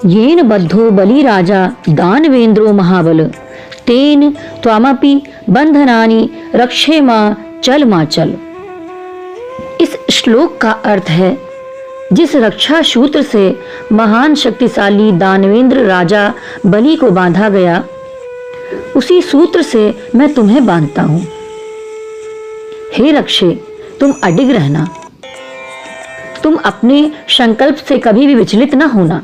येन बद्धो बलि राजा दानवेंद्रो महाबल तेन त्वामपि बंधनानि रक्षेमा चल माचल। इस श्लोक का अर्थ है, जिस रक्षा सूत्र से महान शक्तिशाली दानवेंद्र राजा बलि को बांधा गया, उसी सूत्र से मैं तुम्हें बांधता हूं। हे रक्षे, तुम अडिग रहना, तुम अपने संकल्प से कभी भी विचलित न होना।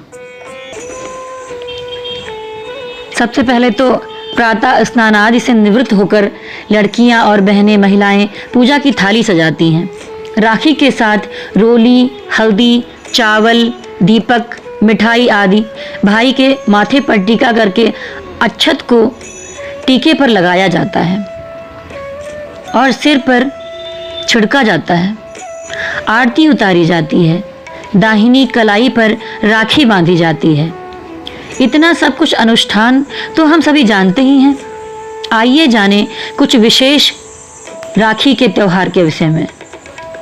सबसे पहले तो प्रातः स्नान आदि से निवृत्त होकर लड़कियां और बहनें महिलाएं पूजा की थाली सजाती हैं। राखी के साथ रोली, हल्दी, चावल, दीपक, मिठाई आदि भाई के माथे पर टीका करके अक्षत को टीके पर लगाया जाता है और सिर पर छिड़का जाता है। आरती उतारी जाती है, दाहिनी कलाई पर राखी बांधी जाती है। इतना सब कुछ अनुष्ठान तो हम सभी जानते ही हैं। आइए जाने कुछ विशेष राखी के त्योहार के विषय में।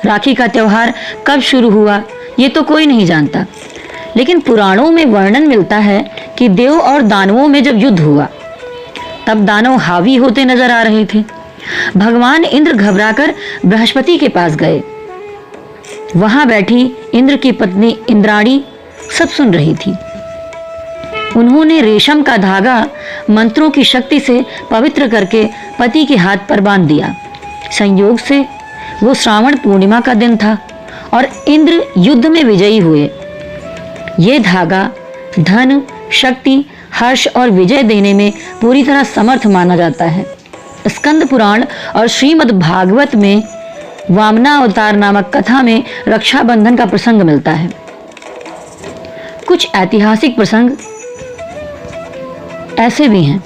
राखी का त्योहार कब शुरू हुआ ये तो कोई नहीं जानता, लेकिन पुराणों में वर्णन मिलता है कि देव और दानवों में जब युद्ध हुआ तब दानव हावी होते नजर आ रहे थे। भगवान इंद्र घबराकर बृहस्पति के पास गए। वहां बैठी इंद्र की पत्नी इंद्राणी सब सुन रही थी। उन्होंने रेशम का धागा मंत्रों की शक्ति से पवित्र करके पति के हाथ पर बांध दिया। संयोग से वो श्रावण पूर्णिमा का दिन था और इंद्र युद्ध में विजयी हुए। ये धागा धन, शक्ति, हर्ष और विजय देने में पूरी तरह समर्थ माना जाता है। स्कंद पुराण और श्रीमद् भागवत में वामनावतार नामक कथा में रक्षाबंधन का प्रसंग मिलता है। कुछ ऐतिहासिक प्रसंग ऐसे भी हैं।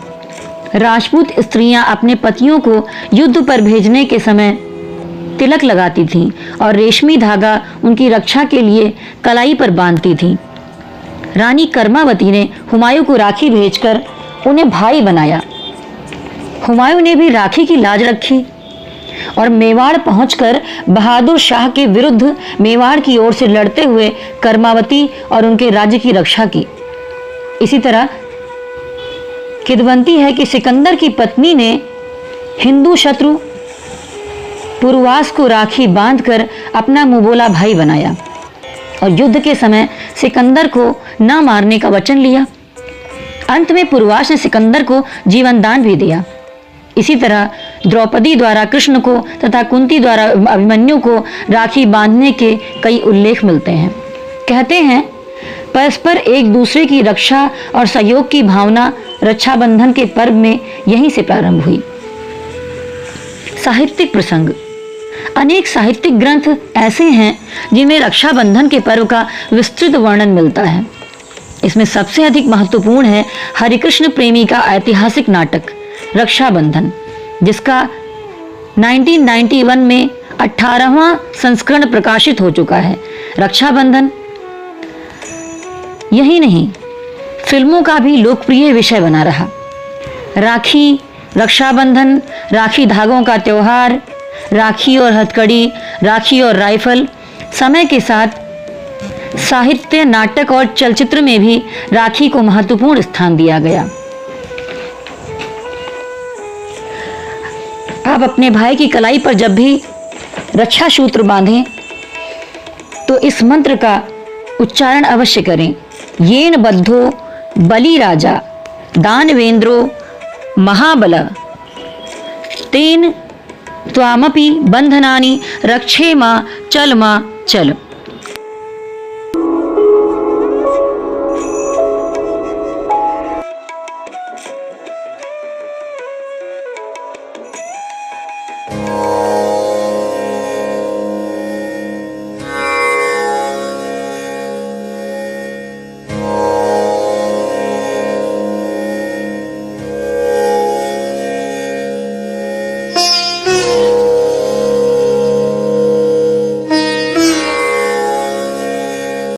राजपूत स्त्रियां अपने पतियों को युद्ध पर भेजने के समय तिलक लगाती थीं और रेशमी धागा उनकी रक्षा के लिए कलाई पर बांधती थीं। रानी कर्मावती ने हुमायूं को राखी भेजकर उन्हें भाई बनाया। हुमायूं ने भी राखी की लाज रखी और मेवाड़ पहुंचकर बहादुर शाह के विरुद्ध मेवाड़ की ओर से लड़ते हुए कर्मावती और उनके राज्य की रक्षा की। इसी तरह किदवंती है कि सिकंदर की पत्नी ने हिंदू शत्रु पुरवास को राखी बांधकर अपना मुंहबोला भाई बनाया और युद्ध के समय सिकंदर को न मारने का वचन लिया। अंत में पुरवास ने सिकंदर को जीवन दान भी दिया। इसी तरह द्रौपदी द्वारा कृष्ण को तथा कुंती द्वारा अभिमन्यु को राखी बांधने के कई उल्लेख मिलते हैं। कहते हैं परस्पर एक दूसरे की रक्षा और सहयोग की भावना रक्षाबंधन के पर्व में यहीं से प्रारंभ हुई। साहित्यिक प्रसंग। अनेक साहित्यिक ग्रंथ ऐसे हैं जिनमें रक्षाबंधन के पर्व का विस्तृत वर्णन मिलता है। इसमें सबसे अधिक महत्वपूर्ण है हरिकृष्ण प्रेमी का ऐतिहासिक नाटक रक्षाबंधन, जिसका 1991 में 18वां संस्करण प्रकाशित हो चुका है। रक्षाबंधन यही नहीं, फिल्मों का भी लोकप्रिय विषय बना रहा। राखी, रक्षाबंधन, राखी धागों का त्योहार, राखी और हथकड़ी, राखी और राइफल। समय के साथ साहित्य, नाटक और चलचित्र में भी राखी को महत्वपूर्ण स्थान दिया गया। आप अपने भाई की कलाई पर जब भी रक्षा सूत्र बांधें तो इस मंत्र का उच्चारण अवश्य करें। येन बद्धो बलि राजा दानवेंद्रो महाबल तेन त्वामपि बंधनानि रक्षेमा चल मा चल।